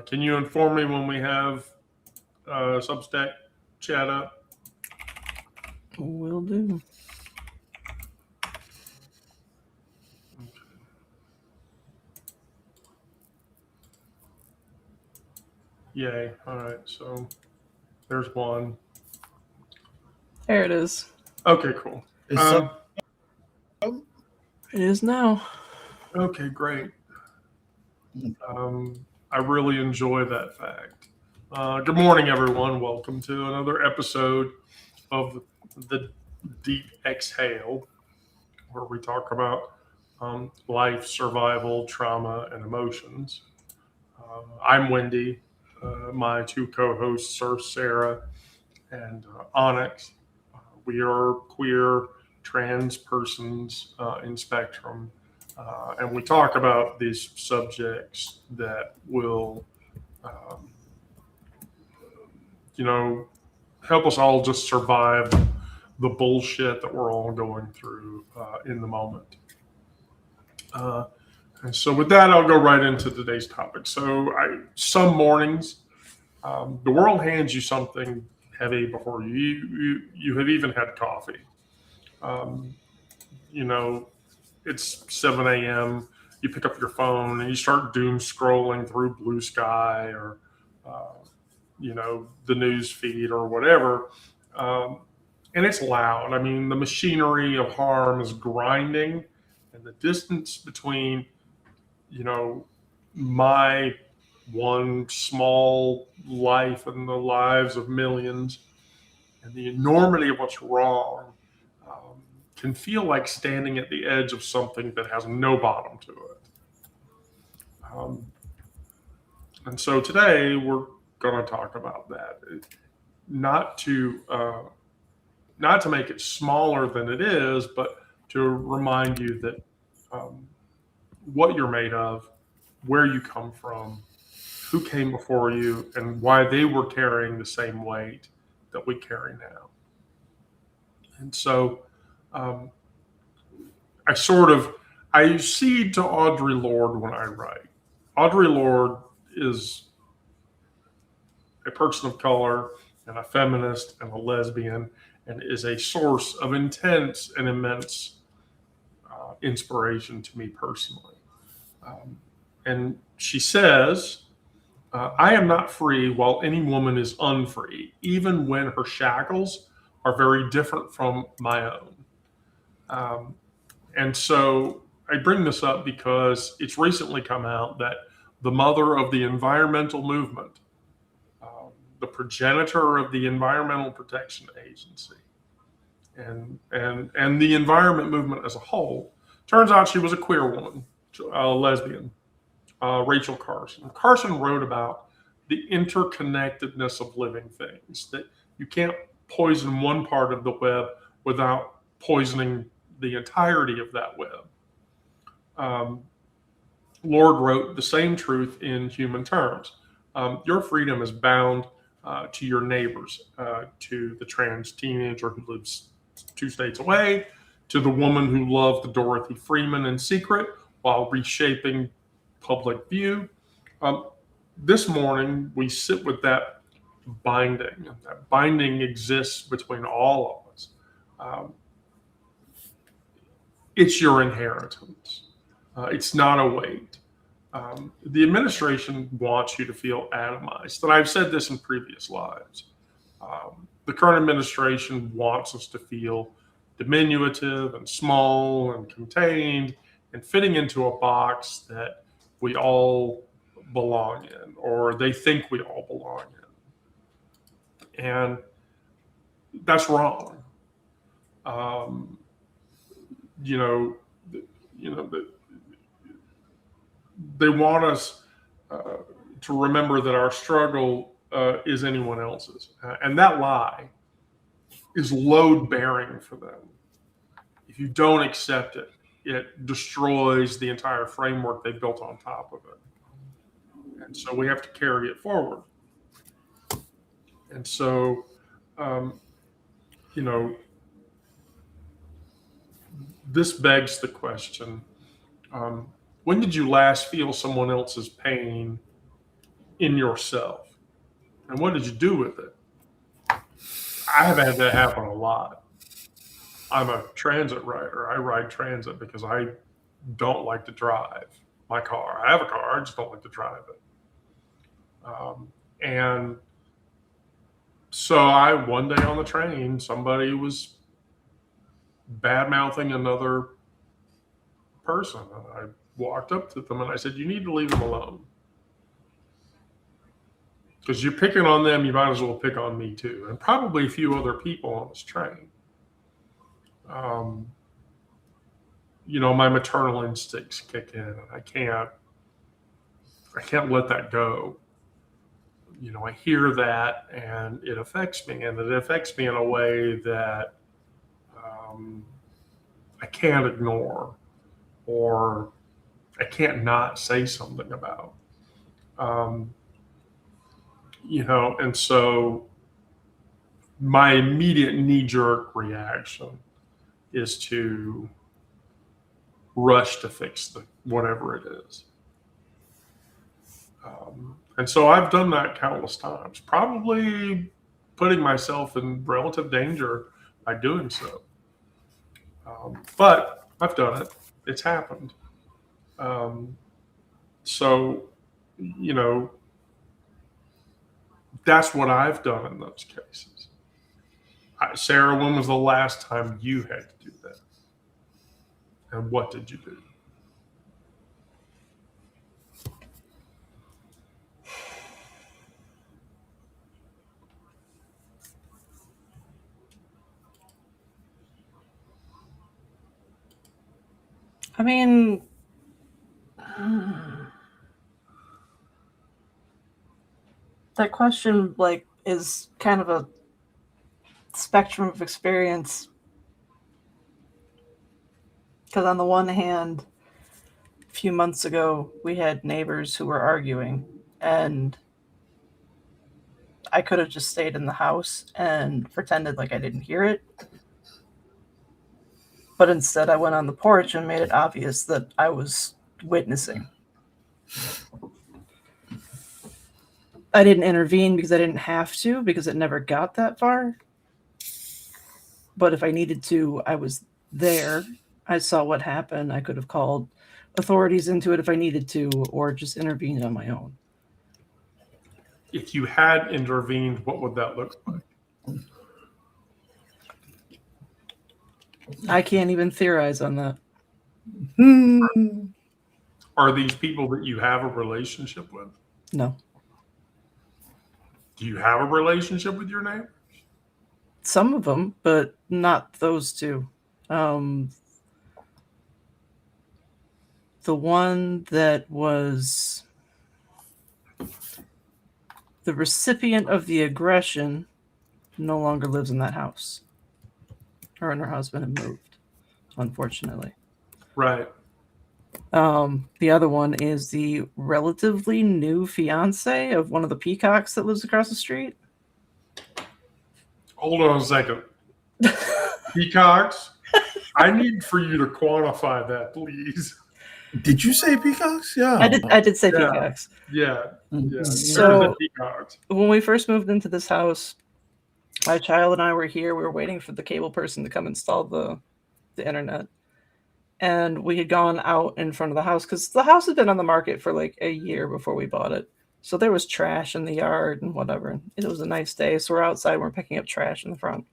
Can you inform me when we have Substack chat up? Will do. Yay. All right. So there's one. There it is. Okay, cool. It is now. Okay, great. I really enjoy that fact. Good morning, everyone. Welcome to another episode of the Deep Exhale, where we talk about life, survival, trauma, and emotions. I'm Wendy. My two co-hosts are Sarah and Onyx. We are queer trans persons in spectrum, and we talk about these subjects that will, um, help us all just survive the bullshit that we're all going through in the moment. And so with that, I'll go right into today's topic. So some mornings, the world hands you something heavy before you have even had coffee. It's 7 a.m. You pick up your phone and you start doom scrolling through Blue Sky or, the news feed or whatever. And it's loud. I mean, the machinery of harm is grinding, and the distance between, my one small life and the lives of millions and the enormity of what's wrong can feel like standing at the edge of something that has no bottom to it. And so today we're going to talk about that, not to make it smaller than it is, but to remind you that what you're made of, where you come from, who came before you, and why they were carrying the same weight that we carry now. And so I cede to Audre Lorde when I write. Audre Lorde is a person of color and a feminist and a lesbian, and is a source of intense and immense inspiration to me personally. And she says, I am not free while any woman is unfree, even when her shackles are very different from my own. And so I bring this up because it's recently come out that the mother of the environmental movement, the progenitor of the Environmental Protection Agency, and the environment movement as a whole, turns out she was a queer woman, a lesbian, Rachel Carson. Carson wrote about the interconnectedness of living things, that you can't poison one part of the web without poisoning the entirety of that web. Lorde wrote the same truth in human terms. Your freedom is bound to your neighbors, to the trans teenager who lives 2 states away, to the woman who loved Dorothy Freeman in secret while reshaping public view. This morning, we sit with that binding. That binding exists between all of us. It's your inheritance. It's not a weight. The administration wants you to feel atomized. And I've said this in previous lives. The current administration wants us to feel diminutive and small and contained and fitting into a box that we all belong in, or they think we all belong in. And that's wrong. They want us to remember that our struggle is anyone else's. And that lie is load bearing for them. If you don't accept it, it destroys the entire framework they built on top of it. And so we have to carry it forward. And so, this begs the question, when did you last feel someone else's pain in yourself. And what did you do with it? I have had that happen a lot. I'm a transit rider. I ride transit because I don't like to drive my car. I have a car, I just don't like to drive it. And so one day on the train, somebody was bad mouthing another person. And I walked up to them and I said, "You need to leave them alone. Because you're picking on them, you might as well pick on me too. And probably a few other people on this train." My maternal instincts kick in and I can't let that go. I hear that and it affects me, and it affects me in a way that I can't ignore, or I can't not say something about. And so my immediate knee-jerk reaction is to rush to fix whatever it is. And so I've done that countless times, probably putting myself in relative danger by doing so. But I've done it. It's happened. So, that's what I've done in those cases. Sarah, when was the last time you had to do that? And what did you do? I mean, that question, is kind of a spectrum of experience. Because on the one hand, a few months ago, we had neighbors who were arguing, and I could have just stayed in the house and pretended like I didn't hear it. But instead, I went on the porch and made it obvious that I was witnessing. I didn't intervene because I didn't have to, because it never got that far. But if I needed to, I was there. I saw what happened. I could have called authorities into it if I needed to, or just intervened on my own. If you had intervened, what would that look like? I can't even theorize on that. Are these people that you have a relationship with? No. Do you have a relationship with your neighbor? Some of them, but not those two. The one that was the recipient of the aggression no longer lives in that house. Her and her husband have moved, unfortunately. Right. The other one is the relatively new fiance of one of the peacocks that lives across the street. Hold on a second. Peacocks? I need for you to quantify that, please. Did you say peacocks? Yeah. I did say peacocks. Yeah. So peacocks. When we first moved into this house, my child and I were here. We were waiting for the cable person to come install the internet. And we had gone out in front of the house because the house had been on the market for like a year before we bought it. So there was trash in the yard and whatever. And it was a nice day. So we're outside. We're picking up trash in the front.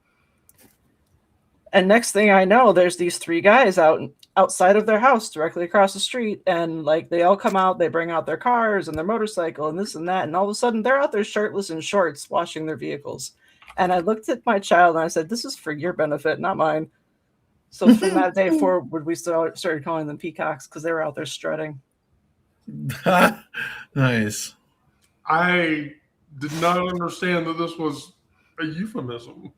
And next thing I know, there's these three guys outside of their house directly across the street. And they all come out. They bring out their cars and their motorcycle and this and that. And all of a sudden, they're out there shirtless in shorts washing their vehicles. And I looked at my child and I said, "This is for your benefit, not mine." So from that day forward, we started calling them peacocks because they were out there strutting. Nice. I did not understand that this was a euphemism.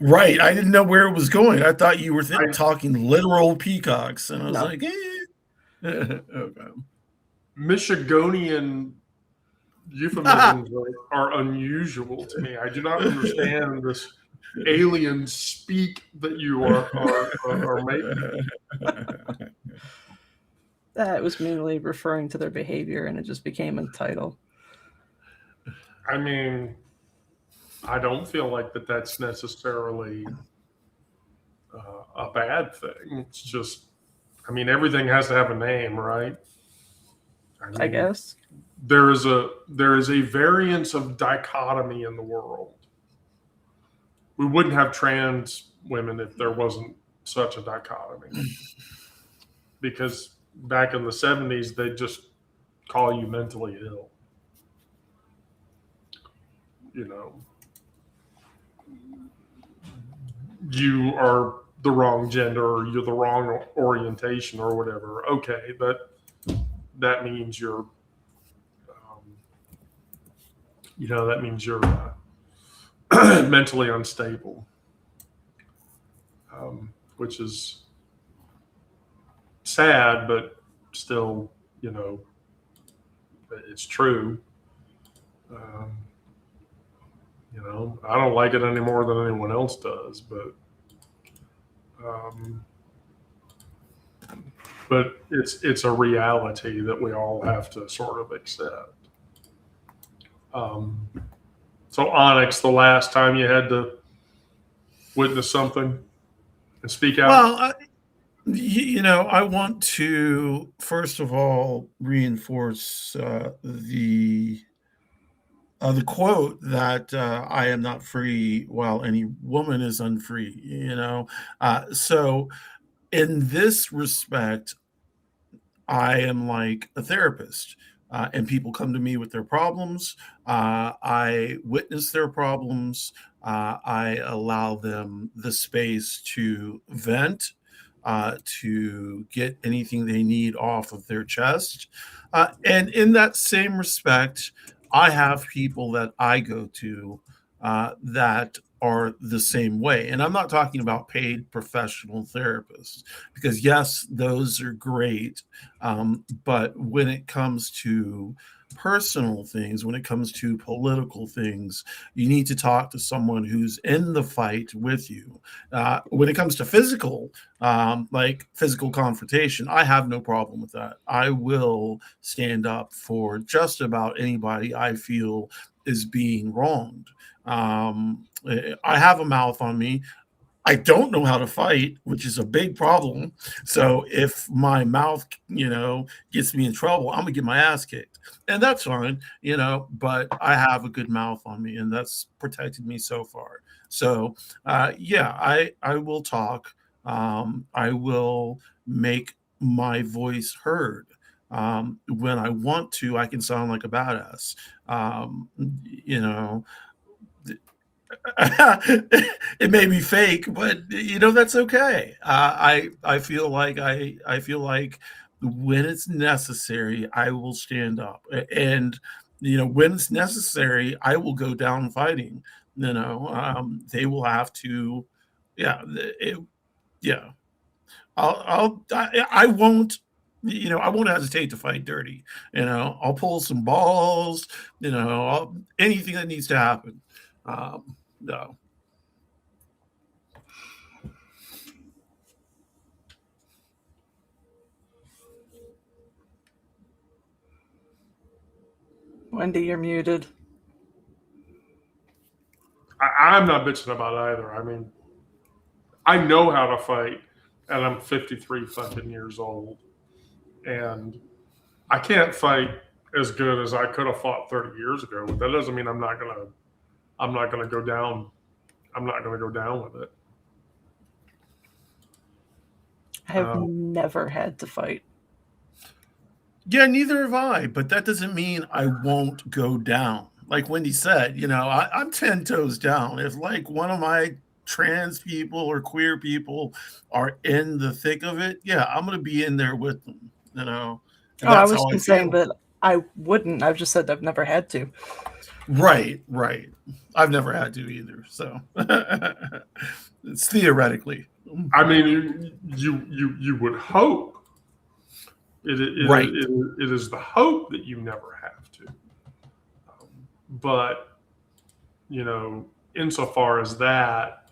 Right. I didn't know where it was going. I thought you were talking literal peacocks. And I was like, okay. Michigonian euphemisms are unusual to me. I do not understand this alien speak that you are making. That was mainly referring to their behavior, and it just became a title. I mean, I don't feel like that's necessarily a bad thing. It's just, I mean, everything has to have a name, right? I I mean, guess. there is a variance of dichotomy in the world. We wouldn't have trans women if there wasn't such a dichotomy. Because back in the 70s, they just call you mentally ill. You know, you are the wrong gender or you're the wrong orientation or whatever. Okay, but that means you're, that means you're mentally unstable, which is sad, but still, it's true. Um, I don't like it any more than anyone else does, um, but it's a reality that we all have to sort of accept. Um, so, Onyx, the last time you had to witness something and speak out? Well, I want to first of all reinforce the quote that I am not free while any woman is unfree. So in this respect, I am like a therapist. And people come to me with their problems. I witness their problems. I allow them the space to vent, to get anything they need off of their chest. And in that same respect, I have people that I go to that are the same way. And I'm not talking about paid professional therapists, because yes, those are great. But when it comes to personal things, when it comes to political things, you need to talk to someone who's in the fight with you. When it comes to physical, like physical confrontation, I have no problem with that. I will stand up for just about anybody I feel is being wronged. I have a mouth on me. I don't know how to fight, which is a big problem. So if my mouth, gets me in trouble, I'm gonna get my ass kicked, and that's fine, But I have a good mouth on me, and that's protected me so far. So yeah, I will talk. I will make my voice heard. When I want to, I can sound like a badass. Um, you know, it may be fake, but that's okay. I feel like I feel like when it's necessary, I will stand up, and when it's necessary, I will go down fighting. They will have to, yeah, yeah. I won't. I won't hesitate to fight dirty. I'll pull some balls. Anything that needs to happen. No. Wendy, you're muted. I'm not bitching about either. I mean, I know how to fight, and I'm 53 fucking years old, and I can't fight as good as I could have fought 30 years ago. But that doesn't mean I'm not gonna go down. I'm not gonna go down with it. I have never had to fight. Yeah, neither have I, but that doesn't mean I won't go down. Like Wendy said, I'm 10 toes down. If like one of my trans people or queer people are in the thick of it, yeah, I'm going to be in there with them, And I that's was how I saying feel. that I wouldn't. I've just said I've never had to. Right. I've never had to either. So it's theoretically. I mean, you would hope. Right. It is the hope that you never have to. But, insofar as that,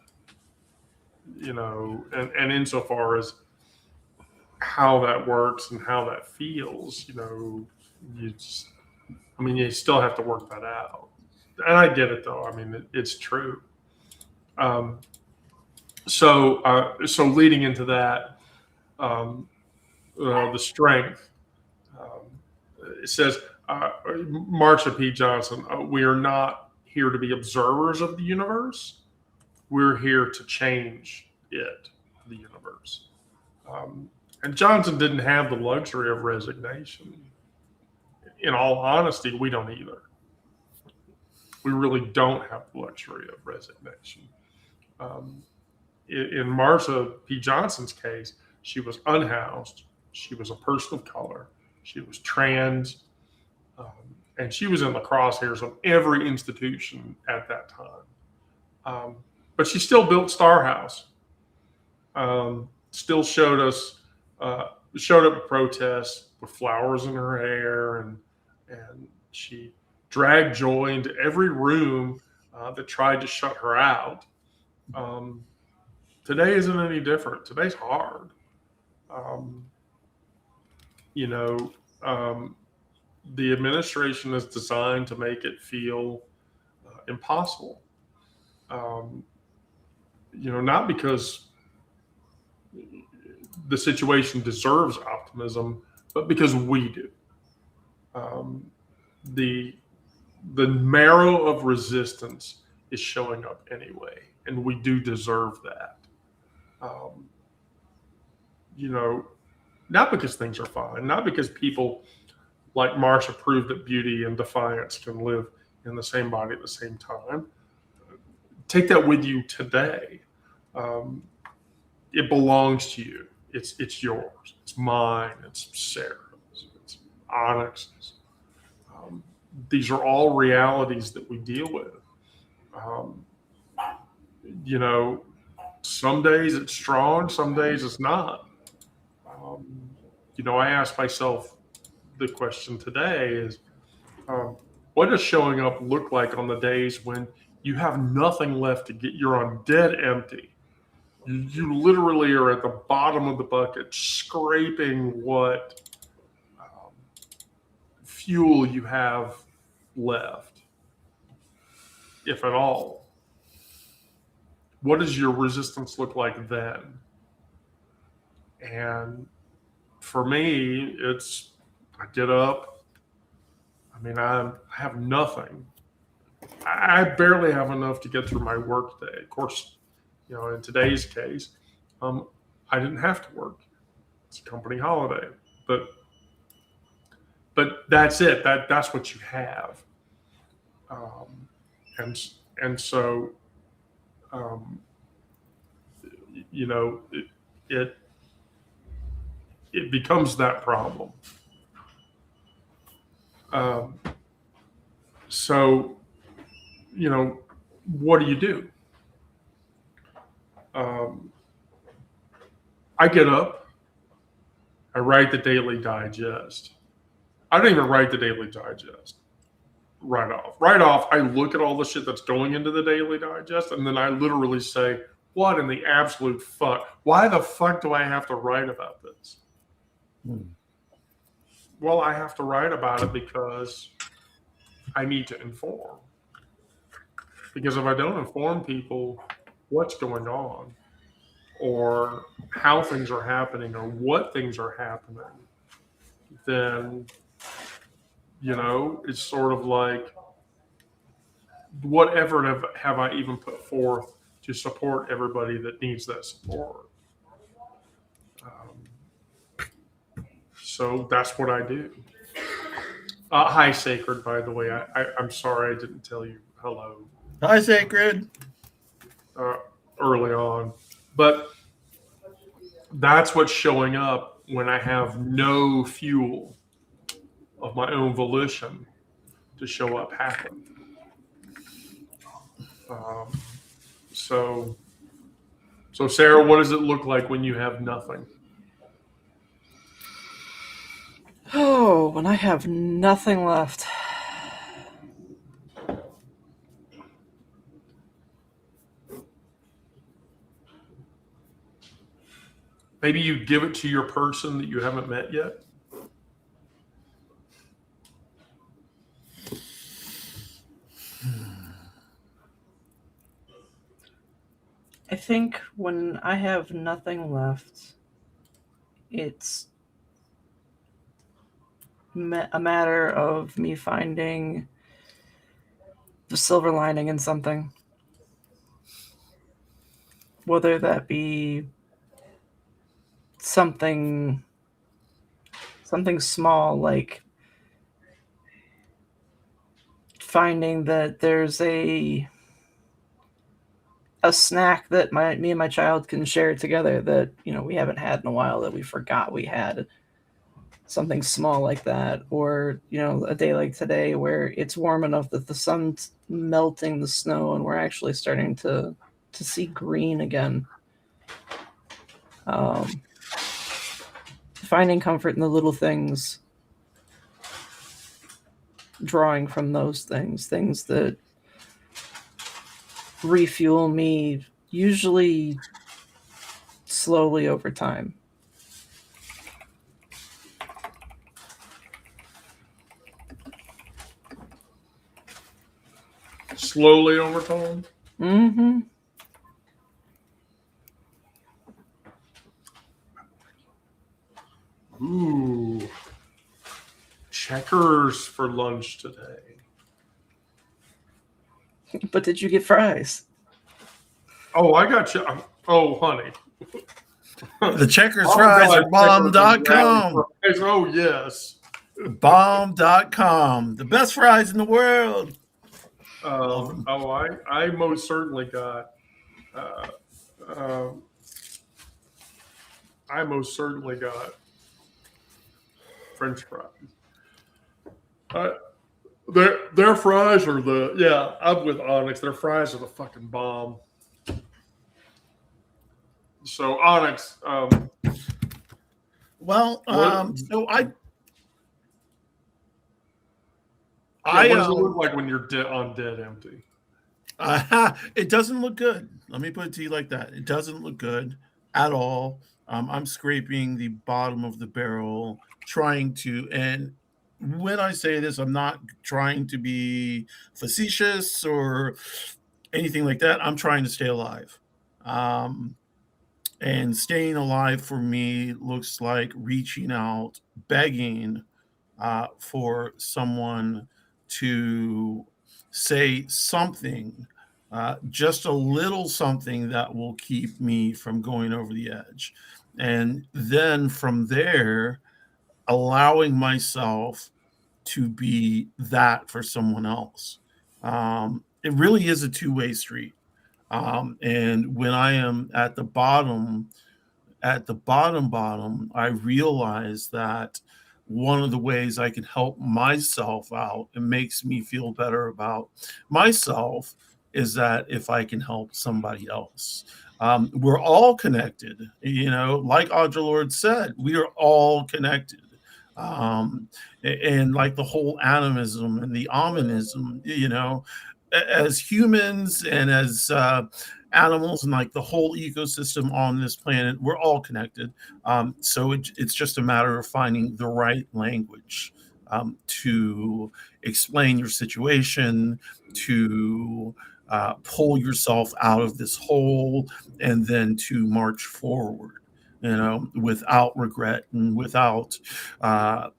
and insofar as how that works and how that feels, you still have to work that out. and I get it though. I mean, it's true. So leading into that, the strength. It says, Marsha P. Johnson, we are not here to be observers of the universe. We're here to change it, the universe. And Johnson didn't have the luxury of resignation. In all honesty, we don't either. We really don't have the luxury of resignation. In Marsha P. Johnson's case, she was unhoused. She was a person of color. She was trans. And she was in the crosshairs of every institution at that time. But she still built Star House. Still showed up at protests with flowers in her hair, and she dragged joy into every room that tried to shut her out. Today isn't any different. Today's hard. The administration is designed to make it feel impossible. Not because the situation deserves optimism, but because we do. The marrow of resistance is showing up anyway, and we do deserve that. Not because things are fine, not because people like Marsha proved that beauty and defiance can live in the same body at the same time. Take that with you today. It belongs to you. It's yours. It's mine. It's Sarah's. It's Onyx's. These are all realities that we deal with. Some days it's strong, some days it's not. I ask myself the question today is, what does showing up look like on the days when you have nothing left to get? You're on dead empty. You literally are at the bottom of the bucket, scraping what fuel you have left, if at all. What does your resistance look like then? And for me, I get up. I have nothing. I barely have enough to get through my work day. Of course, in today's case, I didn't have to work. It's a company holiday, but that's it. That's what you have. And so, it becomes that problem. So, what do you do? I get up, I write the Daily Digest. I don't even write the Daily Digest right off. I look at all the shit that's going into the Daily Digest, and then I literally say, what in the absolute fuck? Why the fuck do I have to write about this? Well, I have to write about it because I need to inform. Because if I don't inform people what's going on, or how things are happening, or what things are happening, then, it's sort of like, what effort have I even put forth to support everybody that needs that support? So that's what I do. Hi, Sacred, by the way. I'm sorry I didn't tell you hello. Hi, Sacred. Early on. But that's what's showing up when I have no fuel of my own volition to show up happen. So Sarah, what does it look like when you have nothing? Oh, when I have nothing left. Maybe you give it to your person that you haven't met yet. I think when I have nothing left, it's a matter of me finding the silver lining in something. Whether that be something small, like finding that there's a snack that me and my child can share together that we haven't had in a while, that we forgot we had. Something small like that, or a day like today where it's warm enough that the sun's melting the snow and we're actually starting to see green again. Finding comfort in the little things, drawing from those things that refuel me, usually slowly over time. Slowly over time. Mm-hmm. Ooh. Checkers for lunch today. But did you get fries? Oh, I got you. Oh, honey. The Checkers Oh, fries God, are bomb.com. Checkers fries. Oh, yes. Bomb.com. The best fries in the world. I most certainly got. I most certainly got French fries. Their fries are I'm with Onyx. Their fries are the fucking bomb. So Onyx, Well, what, so what does it look like when you're on dead empty? it doesn't look good. Let me put it to you like that. It doesn't look good at all. I'm scraping the bottom of the barrel, trying to, and when I say this, I'm not trying to be facetious or anything like that. I'm trying to stay alive. And staying alive for me looks like reaching out, begging for someone to say something, just a little something that will keep me from going over the edge. And then from there, allowing myself to be that for someone else. It really is a two-way street. And when I am at the bottom, I realize that one of the ways I can help myself out and makes me feel better about myself is that if I can help somebody else. We're all connected, like Audre Lorde said, we are all connected. And like the whole animism and the ominism, as humans and as animals and like the whole ecosystem on this planet, we're all connected. So it's just a matter of finding the right language to explain your situation, to pull yourself out of this hole, and then to march forward. Without regret and without with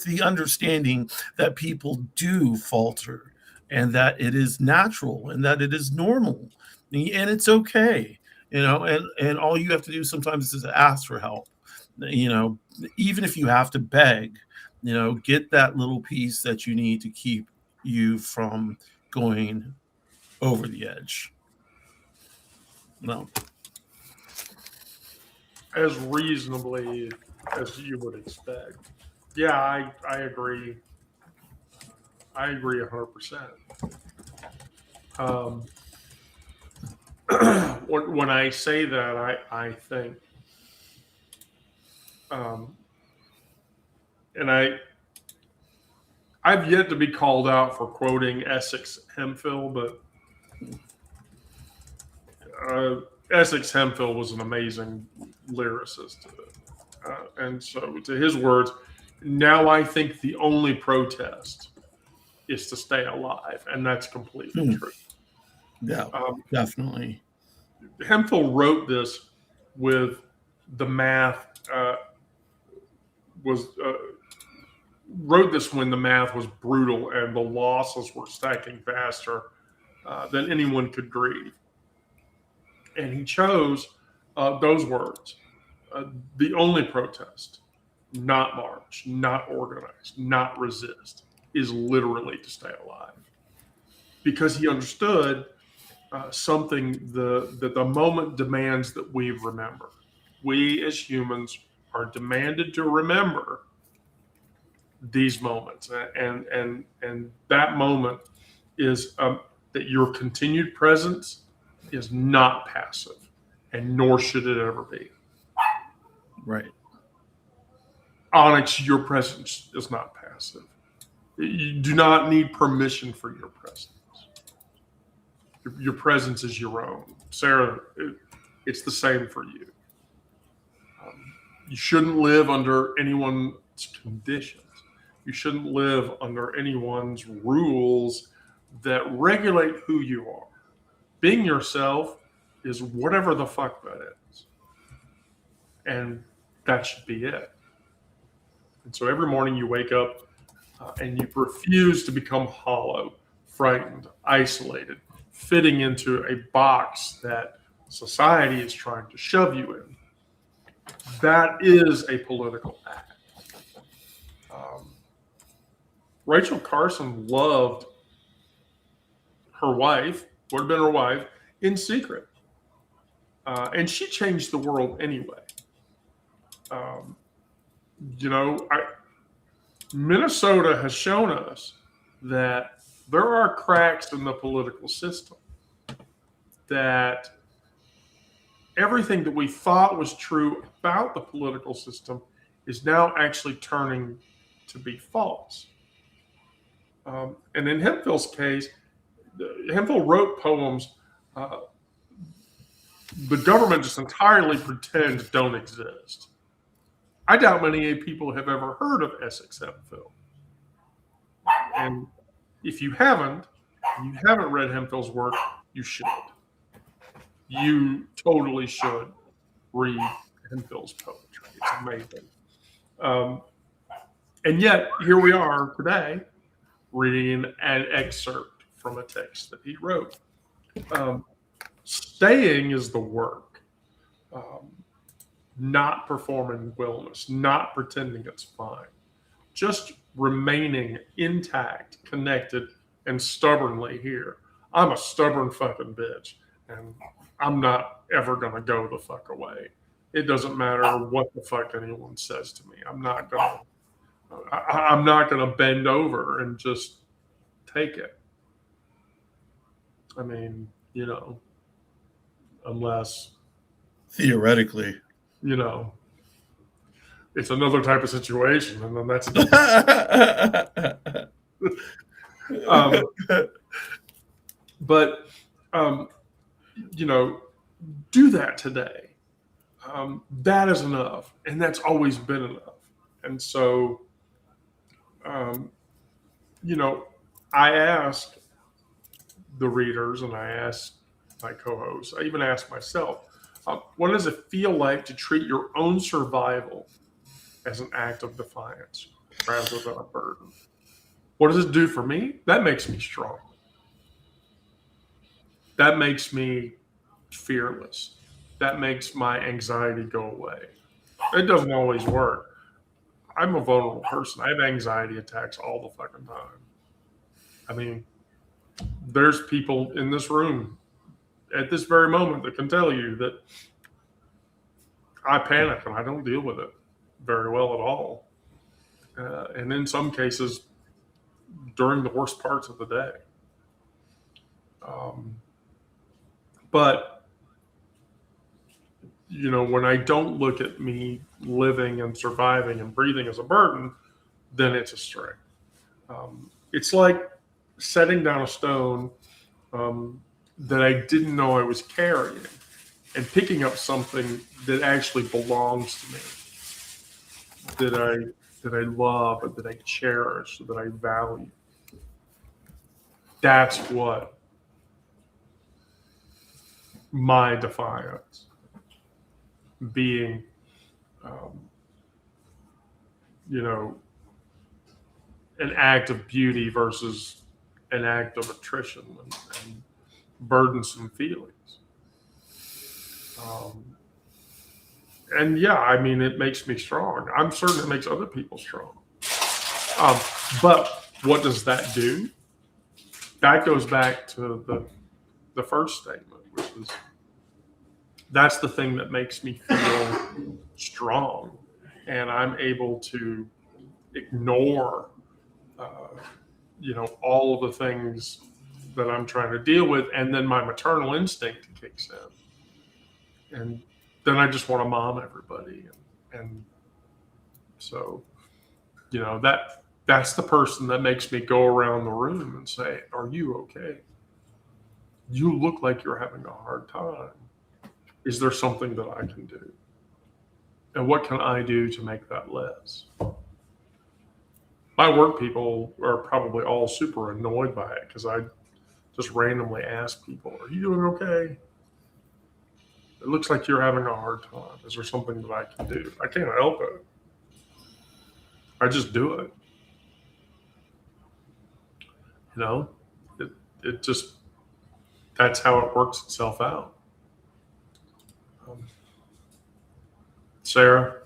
the understanding that people do falter and that it is natural and that it is normal and it's okay, and all you have to do sometimes is ask for help, even if you have to beg, get that little piece that you need to keep you from going over the edge. No. As reasonably as you would expect. Yeah, I agree. I agree 100%. When I say that, I think, and I've yet to be called out for quoting Essex Hemphill, but Essex Hemphill was an amazing lyricist. And so, to his words, now I think the only protest is to stay alive, and that's completely true. Yeah, definitely. Hemphill wrote this with the math wrote this when the math was brutal and the losses were stacking faster than anyone could grieve. And he chose those words. The only protest, not march, not organize, not resist, is literally to stay alive. Because he understood something that the moment demands that we remember. We as humans are demanded to remember these moments, and that moment is that your continued presence is not passive, and nor should it ever be. Right. Onyx, your presence is not passive. You do not need permission for your presence. Your presence is your own. Sarah, it's the same for you. You shouldn't live under anyone's conditions. You shouldn't live under anyone's rules that regulate who you are. Being yourself is whatever the fuck that is. And that should be it. And so every morning you wake up and you refuse to become hollow, frightened, isolated, fitting into a box that society is trying to shove you in. That is a political act. Rachel Carson loved her wife, would have been her wife, in secret. And she changed the world anyway. Minnesota has shown us that there are cracks in the political system, that everything that we thought was true about the political system is now actually turning to be false. And in Hemphill's case, Hemphill wrote poems the government just entirely pretends don't exist. I doubt many people have ever heard of Essex Hemphill. And if you haven't read Hemphill's work, you should. You totally should read Hemphill's poetry. It's amazing. And yet, here we are today reading an excerpt from a text that he wrote. Staying is the work, not performing wellness, not pretending it's fine, just remaining intact, connected, and stubbornly here. I'm a stubborn fucking bitch, and I'm not ever going to go the fuck away. It doesn't matter what the fuck anyone says to me. I'm not going to bend over and just take it. I mean, unless theoretically, it's another type of situation, and then that's but do that today. That is enough, and that's always been enough. And so I asked the readers, and I asked my co-hosts, I even asked myself, what does it feel like to treat your own survival as an act of defiance rather than a burden? What does it do for me? That makes me strong. That makes me fearless. That makes my anxiety go away. It doesn't always work. I'm a vulnerable person. I have anxiety attacks all the fucking time. I mean, there's people in this room at this very moment that can tell you that I panic and I don't deal with it very well at all. And in some cases, during the worst parts of the day. But when I don't look at me living and surviving and breathing as a burden, then it's a strength. It's like setting down a stone that I didn't know I was carrying and picking up something that actually belongs to me, that I love, and that I cherish, that I value. that's what my defiance being, you know, an act of beauty versus an act of attrition and burdensome feelings. And yeah, I mean, it makes me strong. I'm certain it makes other people strong. But what does that do? That goes back to the first statement, which is that's the thing that makes me feel strong. And I'm able to ignore, all of the things that I'm trying to deal with. And then my maternal instinct kicks in. And then I just want to mom everybody. And so, that's the person that makes me go around the room and say, "Are you okay? You look like you're having a hard time. Is there something that I can do? And what can I do to make that less?" My work people are probably all super annoyed by it because I just randomly ask people, "Are you doing okay? It looks like you're having a hard time. Is there something that I can do?" I can't help it. I just do it. It just, that's how it works itself out. Sarah?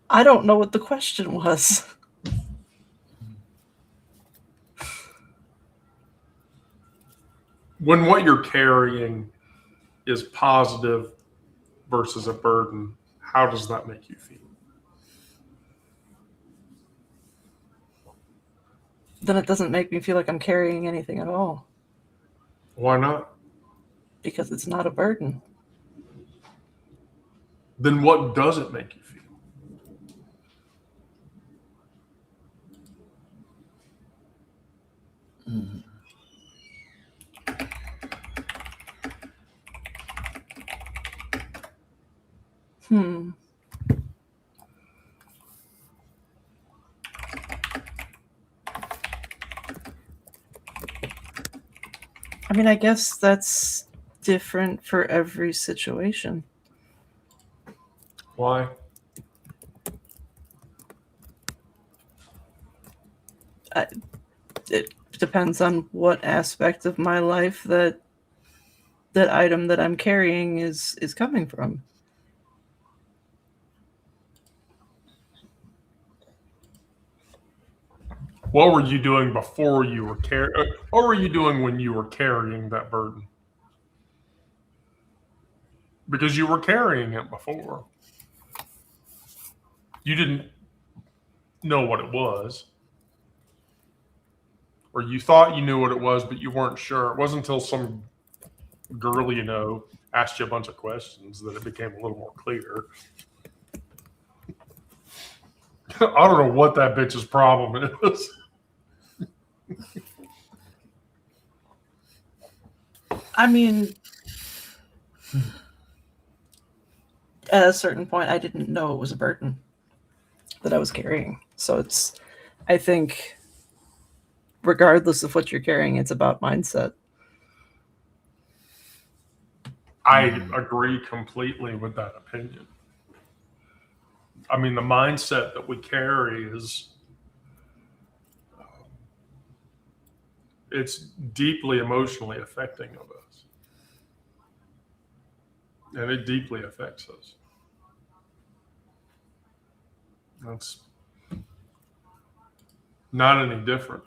I don't know what the question was. When what you're carrying is positive versus a burden, how does that make you feel? Then it doesn't make me feel like I'm carrying anything at all Why not? because it's not a burden. Then what does it make you feel? I mean, I guess that's different for every situation. Why? It depends on what aspect of my life that item that I'm carrying is coming from. What were you doing before you were what were you doing when you were carrying that burden? Because you were carrying it before. You didn't know what it was. Or you thought you knew what it was, but you weren't sure. It wasn't until some girl asked you a bunch of questions that it became a little more clear. I don't know what that bitch's problem is. I mean, at a certain point, I didn't know it was a burden that I was carrying. So I think, regardless of what you're carrying, it's about mindset. I agree completely with that opinion. I mean, the mindset that we carry it's deeply emotionally affecting of us. And it deeply affects us. That's not any different.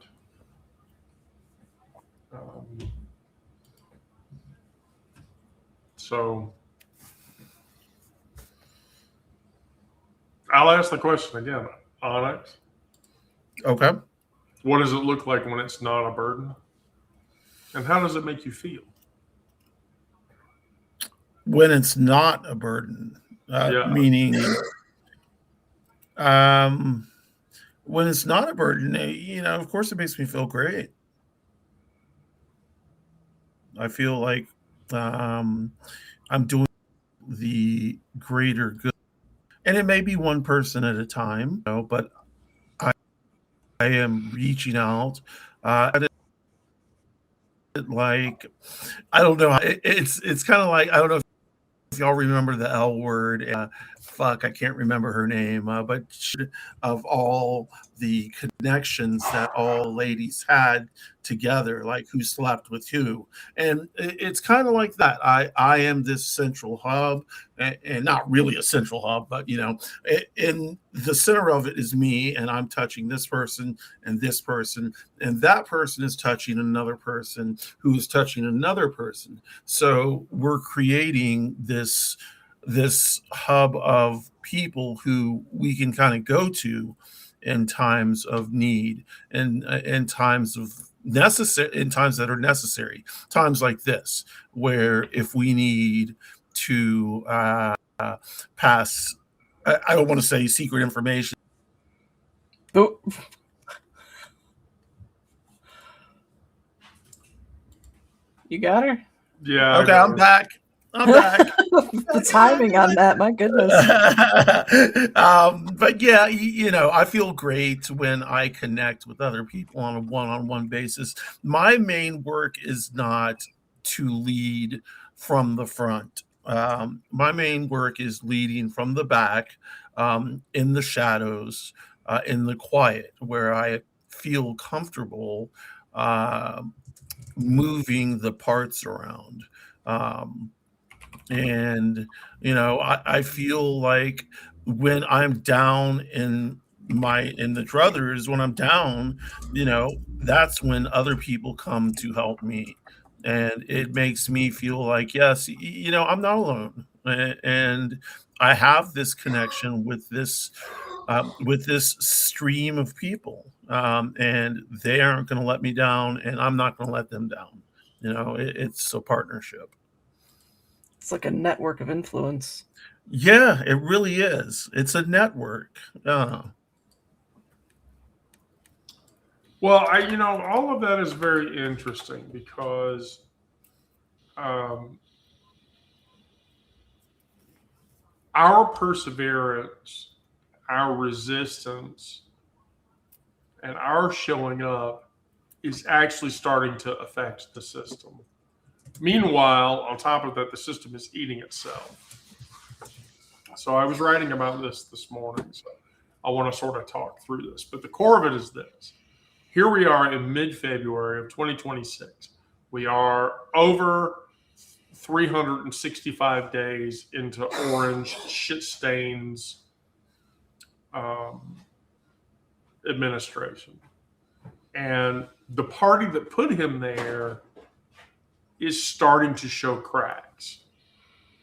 So I'll ask the question again, Onyx. Okay. What does it look like when it's not a burden? And how does it make you feel? When it's not a burden, meaning when it's not a burden, of course it makes me feel great. I feel like I'm doing the greater good, and it may be one person at a time, but I, I am reaching out. Like I don't know, it's kind of like I don't know if y'all remember the L word. Fuck, I can't remember her name, but of all the connections that all ladies had together, like who slept with who, and it's kind of like that. I am this central hub, and not really a central hub, but in the center of it is me, and I'm touching this person and this person, and that person is touching another person who is touching another person. So we're creating this hub of people who we can kind of go to in times of need, and in times of necessary, in times that are necessary, times like this, where if we need to pass, I don't want to say secret information. Oh. You got her? Yeah. Okay, I'm back. I'm back. The timing on that, my goodness. But yeah, I feel great when I connect with other people on a one-on-one basis. My main work is not to lead from the front. My main work is leading from the back, in the shadows, in the quiet, where I feel comfortable moving the parts around. Um, and I feel like when I'm down in the druthers, when I'm down, that's when other people come to help me, and it makes me feel like, yes, I'm not alone. And I have this connection with this stream of people, and they aren't going to let me down, and I'm not going to let them down. It's a partnership. It's like a network of influence. Yeah, it really is. It's a network. Well, all of that is very interesting because our perseverance, our resistance, and our showing up is actually starting to affect the system. Meanwhile, on top of that, the system is eating itself. So I was writing about this morning, so I want to sort of talk through this. But the core of it is this. Here we are in mid-February of 2026. We are over 365 days into Orange shit stains administration. And the party that put him there is starting to show cracks.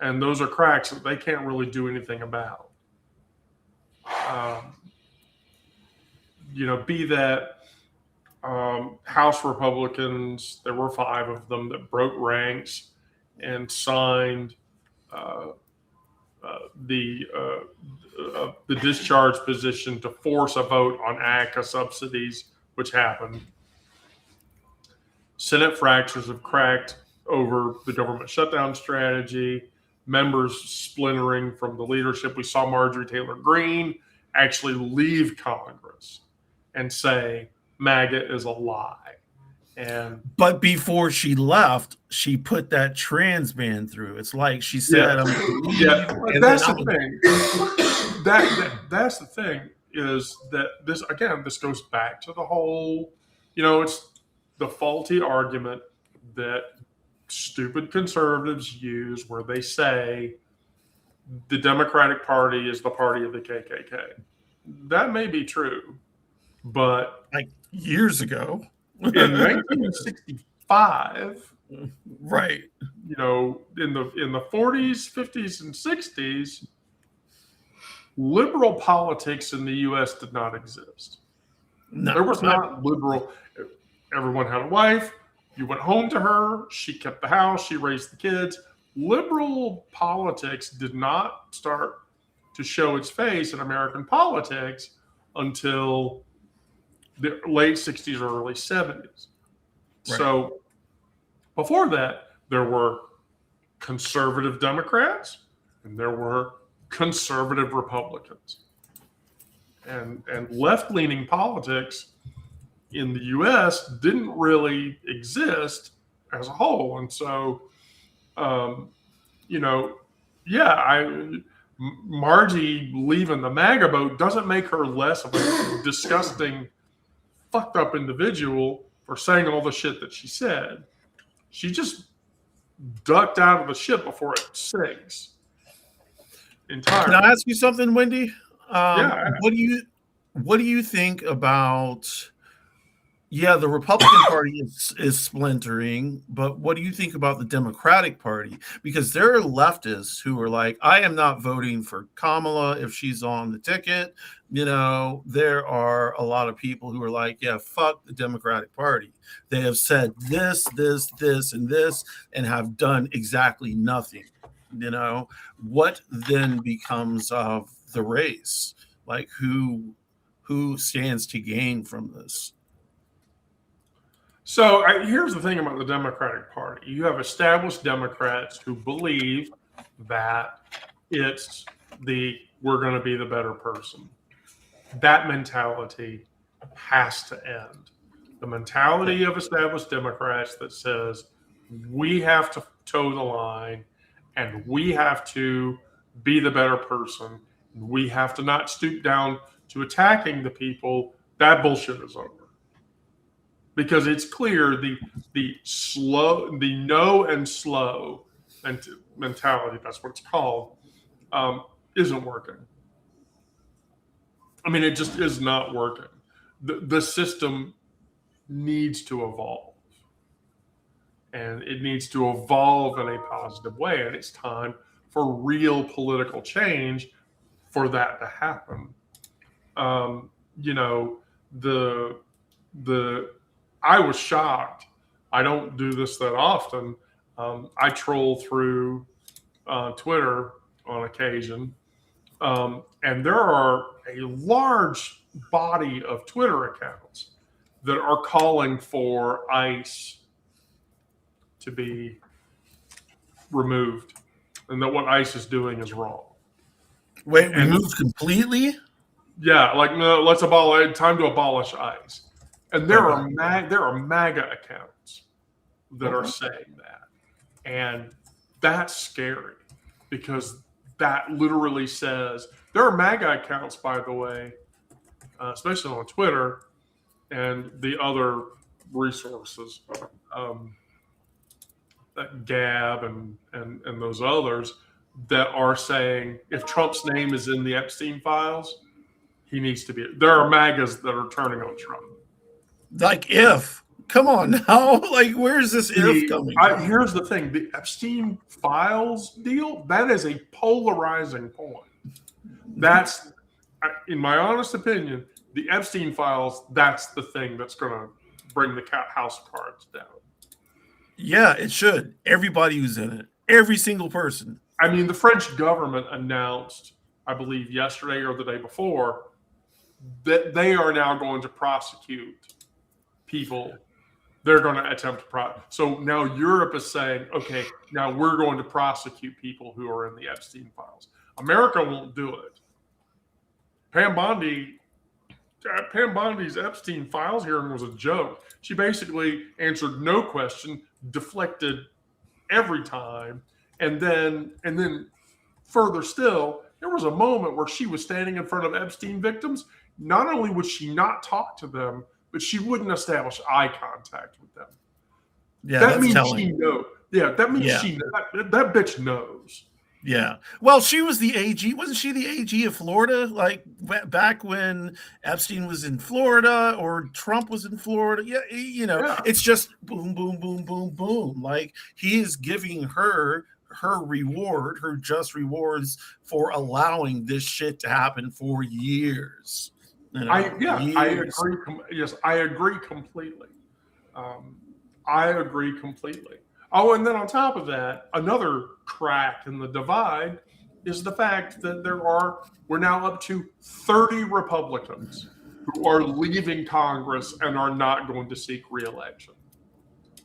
And those are cracks that they can't really do anything about. Be that House Republicans, there were 5 of them that broke ranks and signed the discharge position to force a vote on ACA subsidies, which happened. Senate fractures have cracked over the government shutdown strategy, members splintering from the leadership. We saw Marjorie Taylor Greene actually leave Congress and say MAGA is a lie. But before she left, she put that trans ban through. It's like she said, yeah. That's the thing. That's the thing, is that this goes back to the whole, it's the faulty argument that stupid conservatives use, where they say the Democratic Party is the party of the KKK. That may be true, but like years ago, in 1965, right? In the 40s, 50s, and 60s, liberal politics in the U.S. did not exist. No, there was not liberal. Everyone had a wife. You went home to her. She kept the house. She raised the kids. Liberal politics did not start to show its face in American politics until the late 60s or early 70s. Right. So Before that, there were conservative Democrats and there were conservative Republicans. And left-leaning politics in the U.S. didn't really exist as a whole. And so, Margie leaving the MAGA boat doesn't make her less of a disgusting, fucked up individual for saying all the shit that she said. She just ducked out of the ship before it sinks entirely. Can I ask you something, Wendy? Yeah. What do you think about? Yeah, the Republican Party is splintering, but what do you think about the Democratic Party? Because there are leftists who are like, I am not voting for Kamala if she's on the ticket. There are a lot of people who are like, yeah, fuck the Democratic Party. They have said this, and have done exactly nothing. What then becomes of the race? Like who stands to gain from this? So here's the thing about the Democratic Party. You have established Democrats who believe that we're going to be the better person. That mentality has to end. The mentality of established Democrats that says we have to toe the line and we have to be the better person. We have to not stoop down to attacking the people. That bullshit is over. Because it's clear the no and slow mentality, that's what it's called, isn't working. I mean, it just is not working. The system needs to evolve. And it needs to evolve in a positive way. And it's time for real political change for that to happen. I was shocked. I don't do this that often. I troll through Twitter on occasion. And there are a large body of Twitter accounts that are calling for ICE to be removed and that what ICE is doing is wrong. Wait, removed completely? Yeah, like, no, let's time to abolish ICE. And there are MAGA accounts that are saying that. And that's scary because that literally says there are MAGA accounts, by the way, especially on Twitter and the other resources, Gab and those others that are saying if Trump's name is in the Epstein files, he needs to be. There are MAGAs that are turning on Trump. Like if, come on now, like where's this if coming from? Here's the thing: the Epstein files deal, that is a polarizing point. That's, in my honest opinion, the Epstein files. That's the thing that's going to bring the house of cards down. Yeah, it should. Everybody who's in it, every single person. I mean, the French government announced, I believe, yesterday or the day before, that they are now going to prosecute people. They're going to attempt to prosecute. So now Europe is saying, okay, now we're going to prosecute people who are in the Epstein files. America won't do it. Pam Bondi's Epstein files hearing was a joke. She basically answered no question, deflected every time, and then further still, there was a moment where she was standing in front of Epstein victims. Not only would she not talk to them, but she wouldn't establish eye contact with them. Yeah, that means telling. She knows. Yeah, that means that bitch knows. Yeah. Well, she was the AG. Wasn't she the AG of Florida? Like back when Epstein was in Florida or Trump was in Florida. Yeah. It's just boom, boom, boom, boom, boom. Like he is giving her reward, her just rewards for allowing this shit to happen for years. I agree. Yes, I agree completely. I agree completely. Oh, and then on top of that, another crack in the divide is the fact that we're now up to 30 Republicans who are leaving Congress and are not going to seek re-election.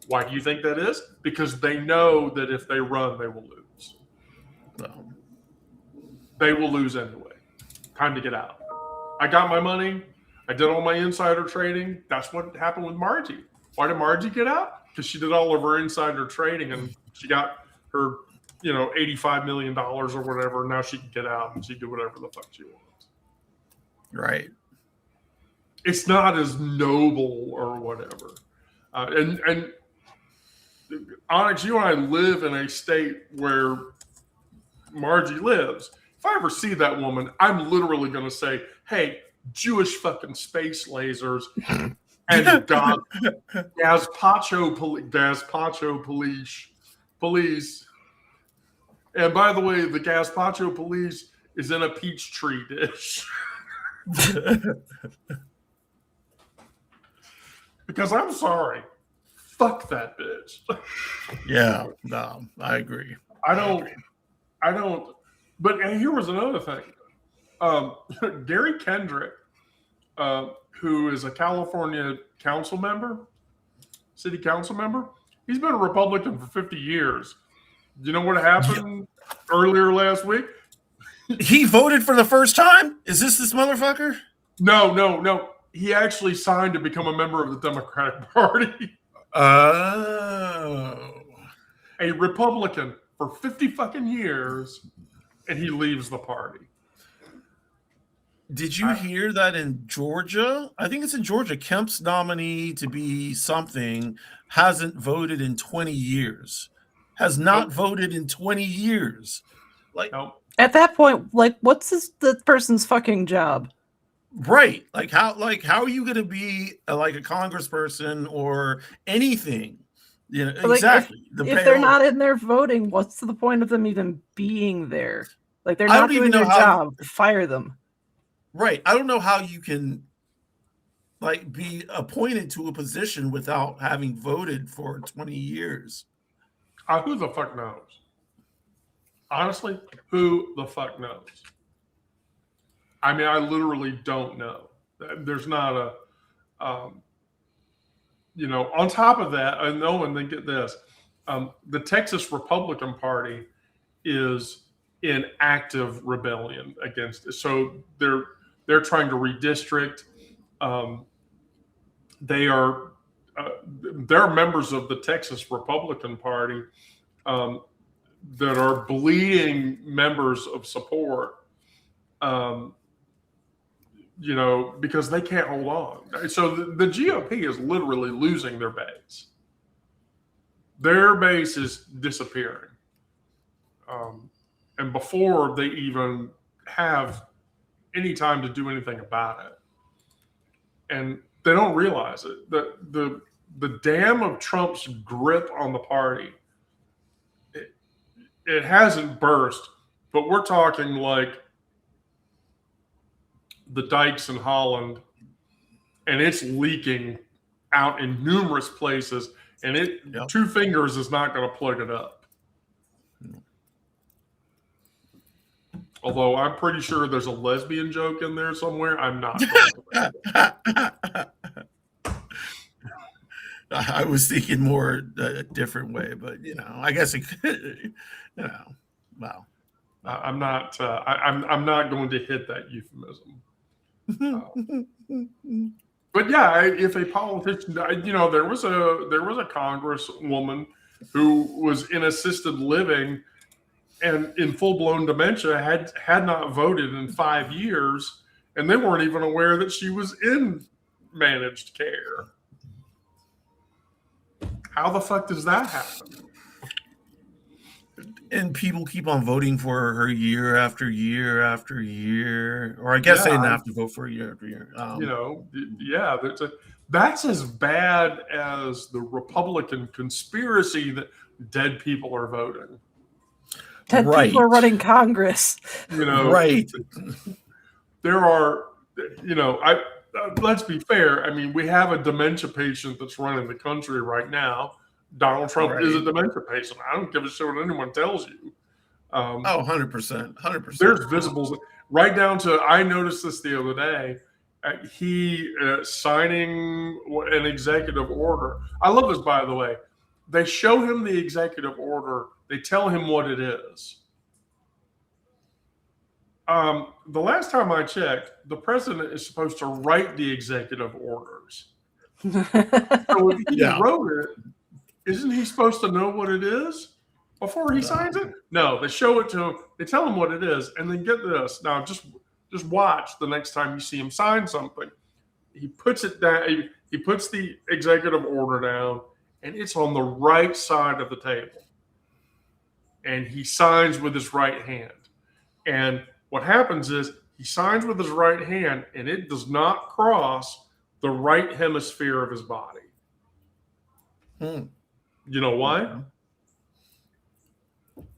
Why do you think that is? Because they know that if they run, they will lose. They will lose anyway. Time to get out. I got my money. I did all my insider trading. That's what happened with Margie. Why did Margie get out? Because she did all of her insider trading and she got her, $85 million or whatever. Now she can get out and she can do whatever the fuck she wants. Right. It's not as noble or whatever. And Onyx, you and I live in a state where Margie lives. If I ever see that woman, I'm literally going to say, hey, Jewish fucking space lasers and gazpacho police. And by the way, the gazpacho police is in a peach tree dish. Because I'm sorry. Fuck that bitch. Yeah, no, I agree. I don't. But here was another thing. Gary Kendrick, who is a California city council member, he's been a Republican for 50 years. You know what happened earlier last week? He voted for the first time? Is this motherfucker? No. He actually signed to become a member of the Democratic Party. Oh. A Republican for 50 fucking years, and he leaves the party. Did you hear that in Georgia? I think it's in Georgia. Kemp's nominee to be something hasn't voted in 20 years. Has not voted in 20 years. At that point, what's the person's fucking job? Right. How are you going to be a congressperson or anything? Exactly. If they're not in there voting, what's the point of them even being there? They're not doing their job. Fire them. Right. I don't know how you can be appointed to a position without having voted for 20 years. Who the fuck knows? Honestly, who the fuck knows? I mean, I literally don't know. There's not a, on top of that, I know, and then get this, the Texas Republican Party is in active rebellion against it. So they're trying to redistrict. They're members of the Texas Republican Party that are bleeding members of support. Because they can't hold on. So the GOP is literally losing their base. Their base is disappearing. And before they even have any time to do anything about it. And they don't realize it. The dam of Trump's grip on the party, it hasn't burst, but we're talking the dikes in Holland, and it's leaking out in numerous places, and 2 fingers is not going to plug it up. Although I'm pretty sure there's a lesbian joke in there somewhere. I'm not. I was thinking more a different way, but I guess it could, wow. I'm not. I'm not going to hit that euphemism. But yeah, if a politician, there was a congresswoman who was in assisted living and in full-blown dementia, had not voted in 5 years, and they weren't even aware that she was in managed care. How the fuck does that happen? And people keep on voting for her year after year after year, or I guess they didn't have to vote for a year after year. That's as bad as the Republican conspiracy that dead people are voting. Dead people are running Congress. Right. There are, let's be fair. I mean, we have a dementia patient that's running the country right now. Donald Trump is a dementia patient. I don't give a shit what anyone tells you. 100%. 100%. There's visibles right down to, I noticed this the other day, he signing an executive order. I love this, by the way. they show him the executive order. They tell him what it is. The last time I checked, the president is supposed to write the executive orders. So if he wrote it, isn't he supposed to know what it is before he signs it? No, they show it to him. They tell him what it is, and then get this. Now, just watch the next time you see him sign something. He puts it down. He puts the executive order down, and it's on the right side of the table. And he signs with his right hand. And what happens is he signs with his right hand, and it does not cross the right hemisphere of his body. You know why?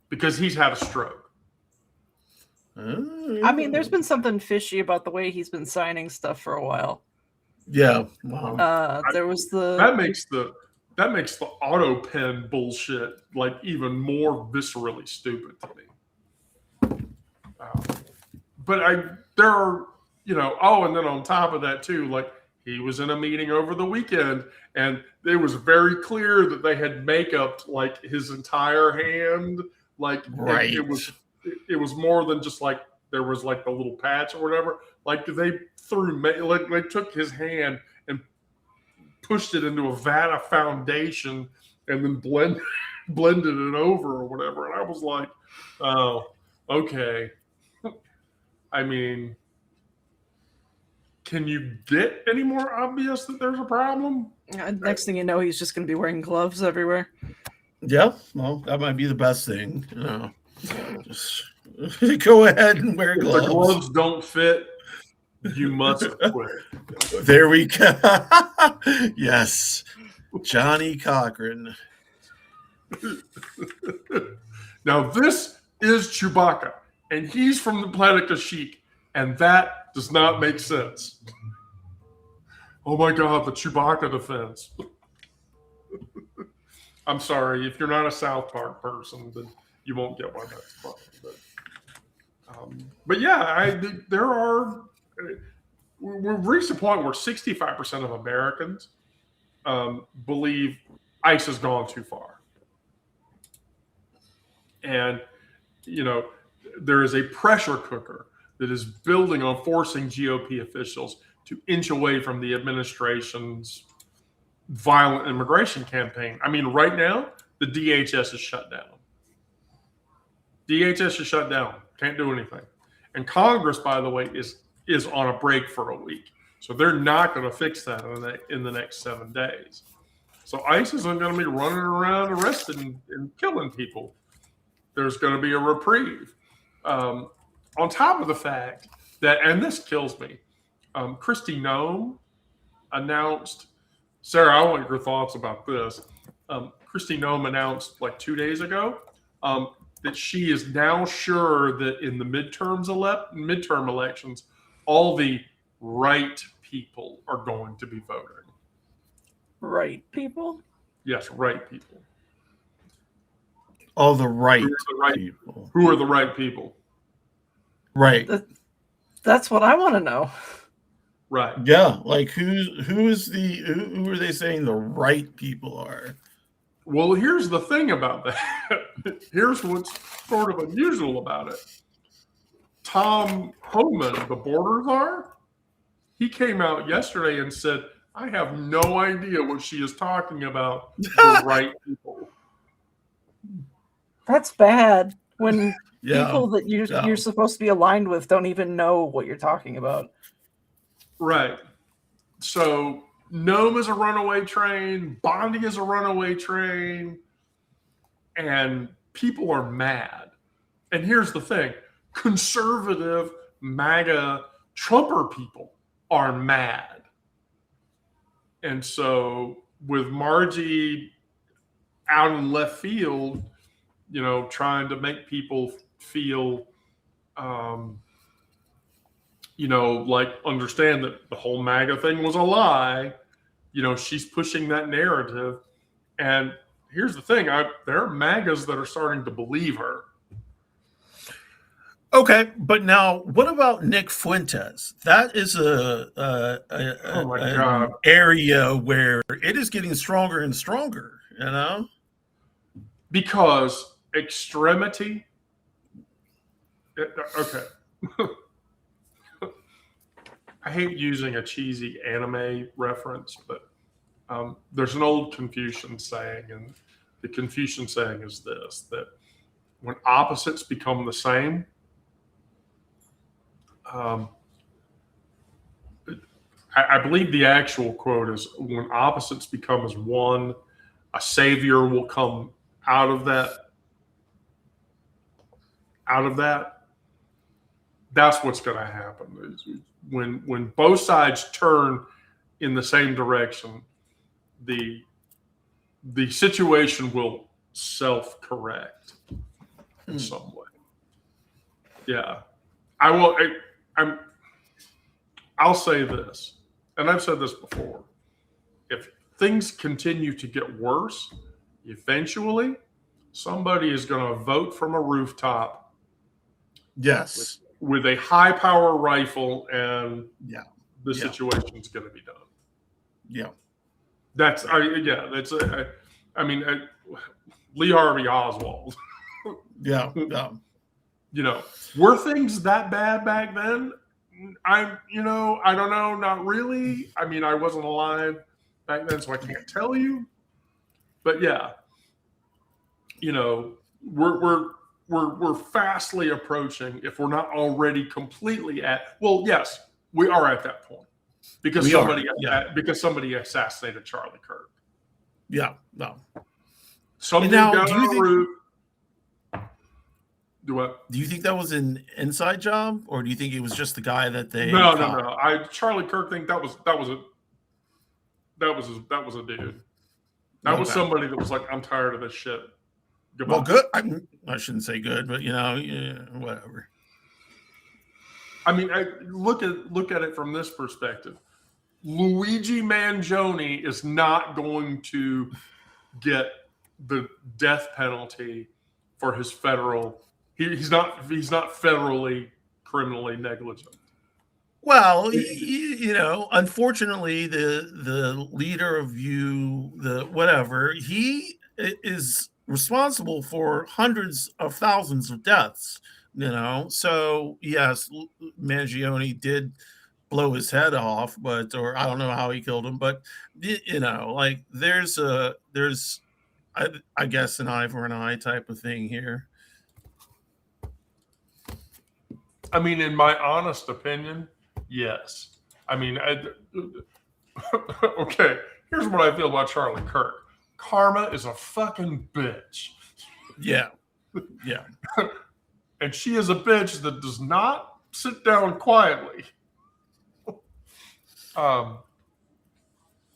Because he's had a stroke. I mean, there's been something fishy about the way he's been signing stuff for a while. Yeah. There was that makes the auto pen bullshit like even more viscerally stupid to me. But there are, and then on top of that too, like he was in a meeting over the weekend and it was very clear that they had makeup like his entire hand. Like right. It was more than just like there was like the little patch or whatever. Like they they took his hand and pushed it into a vat of foundation and then blended it over or whatever. And I was like, oh, okay. I mean, can you get any more obvious that there's a problem? Next thing you know, he's just going to be wearing gloves everywhere. Yeah, well, that might be the best thing. Just go ahead and wear gloves. If the gloves don't fit, you must quit. There we go. Yes, Johnny Cochran. Now this is Chewbacca, and he's from the planet Kashyyyk, and that does not make sense. Oh my God, the Chewbacca defense. I'm sorry, if you're not a South Park person, then you won't get why that's funny. But yeah, we've reached a point where 65% of Americans believe ICE has gone too far. And, there is a pressure cooker that is building on forcing GOP officials to inch away from the administration's violent immigration campaign. I mean, right now, the DHS is shut down. DHS is shut down. Can't do anything. And Congress, by the way, is on a break for a week. So they're not going to fix that in the next 7 days. So ICE isn't going to be running around arresting and killing people. There's going to be a reprieve. On top of the fact that, and this kills me, Kristi Noem announced, Sarah, I want your thoughts about this. Kristi Noem announced like 2 days ago that she is now sure that in the midterm elections, all the right people are going to be voting. Right people? Yes, right people. All the right people. Who are the right people? Right. That's what I want to know. Right. Yeah, like who are they saying the right people are? Well, here's the thing about that. Here's what's sort of unusual about it. Tom Homan, the border czar, he came out yesterday and said, I have no idea what she is talking about, the right people. That's bad when people that you're supposed to be aligned with don't even know what you're talking about. Right. So Noem is a runaway train, Bondi is a runaway train, and people are mad. And here's the thing. Conservative, MAGA, Trumper people are mad. And so with Margie out in left field, trying to make people feel, like understand that the whole MAGA thing was a lie. She's pushing that narrative. And here's the thing. There are MAGAs that are starting to believe her. Okay, but now what about Nick Fuentes? That is an area where it is getting stronger and stronger, because extremity. Okay. I hate using a cheesy anime reference, but there's an old Confucian saying, and the Confucian saying is this: that when opposites become the same, um, I believe the actual quote is, "When opposites become as one, a savior will come out of that. Out of that, that's what's going to happen. When both sides turn in the same direction, the situation will self-correct in some way. Yeah, I will. I'll say this, and I've said this before: if things continue to get worse, eventually somebody is going to vote from a rooftop. Yes. With a high power rifle, and Yeah. the situation's going to be done. Yeah. That's Lee Harvey Oswald. Yeah. Yeah. Were things that bad back then? I don't know, not really. I mean, I wasn't alive back then, so I can't tell you. But yeah, we're fastly approaching, if we're not already completely at. Well, yes, we are at that point because somebody assassinated Charlie Kirk. Yeah, no. Some dude got on a roof. Do what? Do you think that was an inside job, or do you think it was just the guy that they? No. Charlie Kirk think that was a dude. That was somebody that was like, I'm tired of this shit. Goodbye. Well, good. I shouldn't say good, but whatever. I mean, look at it from this perspective. Luigi Mangione is not going to get the death penalty for his federal. He's not federally criminally negligent. Well, unfortunately, the leader of he is responsible for hundreds of thousands of deaths. So yes, Mangione did blow his head off, or I don't know how he killed him, but there's I guess an eye for an eye type of thing here. I mean, in my honest opinion, yes. I mean, okay, here's what I feel about Charlie Kirk. Karma is a fucking bitch. Yeah. Yeah. And she is a bitch that does not sit down quietly.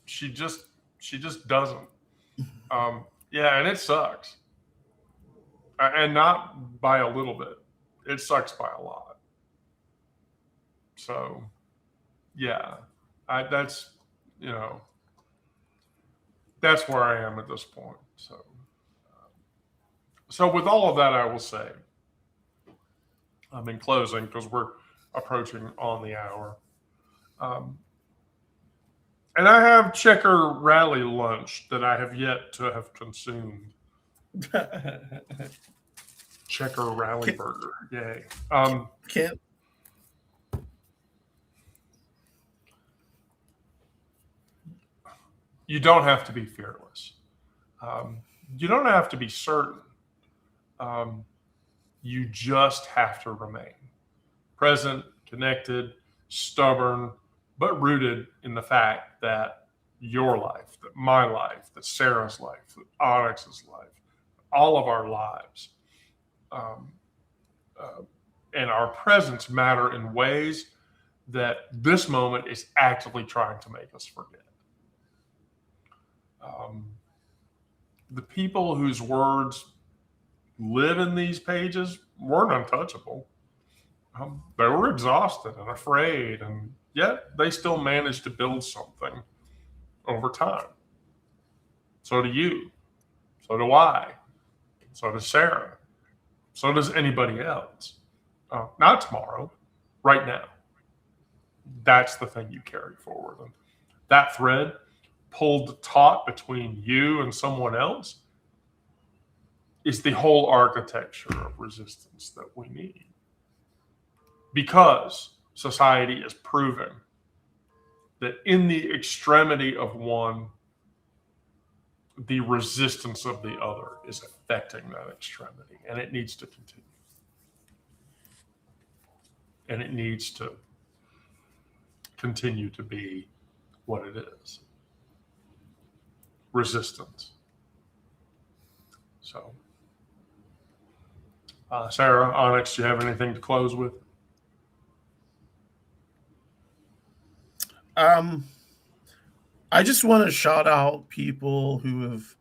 She just doesn't. Yeah, and it sucks. And not by a little bit. It sucks by a lot. So, yeah, that's where I am at this point. So with all of that, I will say, in closing, because we're approaching on the hour, and I have Checker Rally lunch that I have yet to have consumed. Checker Rally burger, yay! Can't. You don't have to be fearless. You don't have to be certain. You just have to remain present, connected, stubborn, but rooted in the fact that your life, that my life, that Sarah's life, that Onyx's life, all of our lives, and our presence matter in ways that this moment is actively trying to make us forget. The people whose words live in these pages weren't untouchable. They were exhausted and afraid, and yet they still managed to build something over time. So do you. So do I. So does Sarah. So does anybody else. Not tomorrow, right now. That's the thing you carry forward. And that thread pulled taut between you and someone else, is the whole architecture of resistance that we need. Because society is proving that in the extremity of one, the resistance of the other is affecting that extremity, and it needs to continue. And it needs to continue to be what it is. Resistance. So, Sarah, Onyx, do you have anything to close with? I just want to shout out people who have,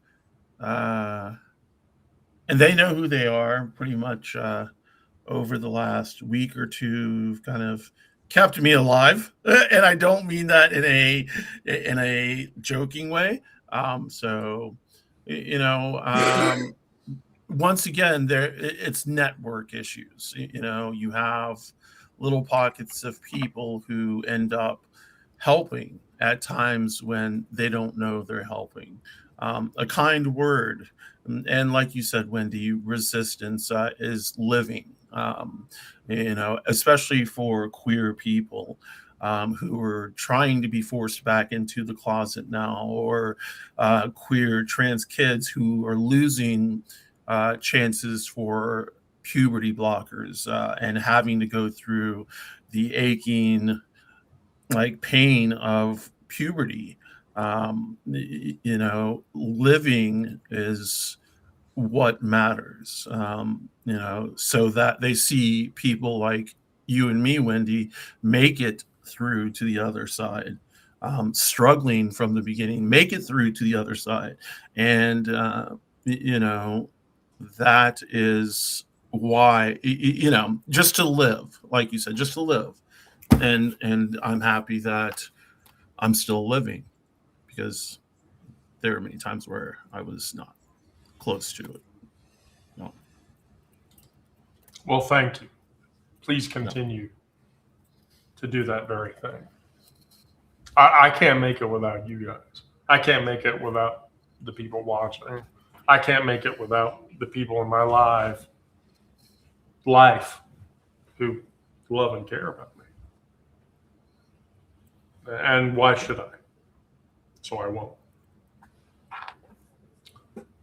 and they know who they are pretty much over the last week or two, kind of kept me alive, and I don't mean that in a joking way. So, you know, once again, it's network issues. You know, you have little pockets of people who end up helping at times when they don't know they're helping. A kind word, and like you said, Wendy, resistance is living. You know, especially for queer people who are trying to be forced back into the closet now, or queer trans kids who are losing chances for puberty blockers and having to go through the aching like pain of puberty. You know, living is what matters. You know, so that they see people like you and me, Wendy, make it through to the other side, struggling from the beginning, make it through to the other side. And, you know, that is why, you know, just to live, like you said, just to live. And I'm happy that I'm still living, because there are many times where I was not close to it. No. Well, thank you. Please continue to do that very thing. I can't make it without you guys. I can't make it without the people watching. I can't make it without the people in my life who love and care about me. And why should I? So I won't.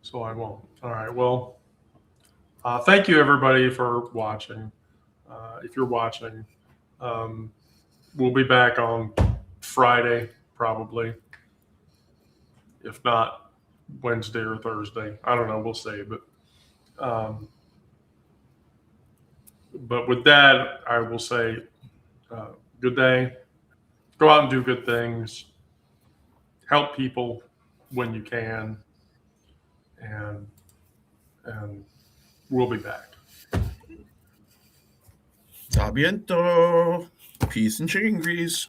So I won't. All right. Well, thank you, everybody, for watching. If you're watching, we'll be back on Friday, probably. If not, Wednesday or Thursday. I don't know. We'll see. But with that, I will say good day. Go out and do good things. Help people when you can. And we'll be back. Sabiento. Peace and chicken grease.